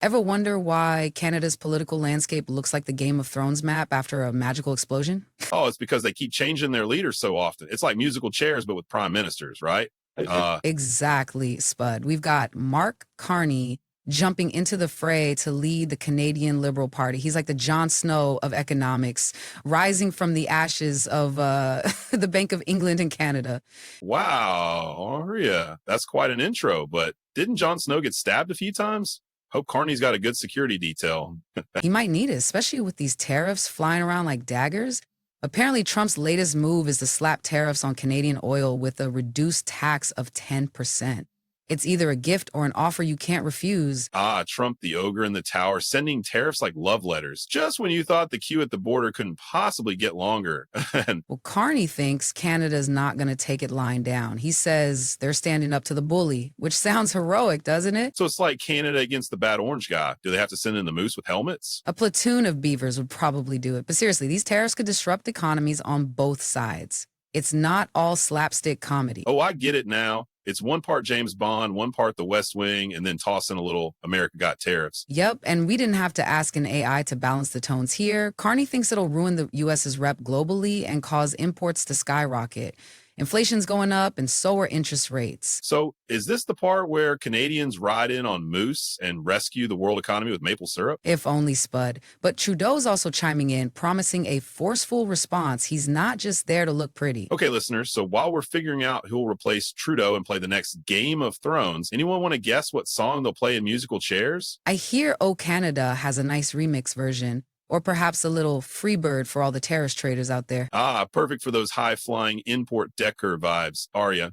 Ever wonder why Canada's political landscape looks like the Game of Thrones map after a magical explosion? Oh, it's because they keep changing their leaders so often. It's like musical chairs, but with prime ministers, right? Exactly, Spud. We've got Mark Carney jumping into the fray to lead the Canadian Liberal Party. He's like the Jon Snow of economics, rising from the ashes of the Bank of England and Canada. Wow, Aria, that's quite an intro. But didn't Jon Snow get stabbed a few times? Hope Carney's got a good security detail. He might need it, especially with these tariffs flying around like daggers. Apparently, Trump's latest move is to slap tariffs on Canadian oil with a reduced tax of 10%. It's either a gift or an offer you can't refuse. Ah, Trump, the ogre in the tower, sending tariffs like love letters, just when you thought the queue at the border couldn't possibly get longer. And Well, Carney thinks Canada's not going to take it lying down. He says they're standing up to the bully, which sounds heroic, doesn't it? so it's like Canada against the bad orange guy. Do they have to send in the moose with helmets? A platoon of beavers would probably do it. But seriously, these tariffs could disrupt economies on both sides. It's not all slapstick comedy. Oh, I get it now. It's one part James Bond, one part The West Wing, and then toss in a little America Got Tariffs. Yep, and we didn't have to ask an AI to balance the tones here. Carney thinks it'll ruin the US's rep globally and cause imports to skyrocket. Inflation's going up, and so are interest rates. So is this the part where Canadians ride in on moose and rescue the world economy with maple syrup? If only Spud. But Trudeau's also chiming in, promising a forceful response. He's not just there to look pretty. Okay, listeners, so while we're figuring out who will replace Trudeau and play the next Game of Thrones, anyone want to guess what song they'll play in musical chairs? I hear Oh Canada has a nice remix version, or perhaps a little free bird for all the terrorist traders out there. Ah, perfect for those high-flying import decker vibes. Arya,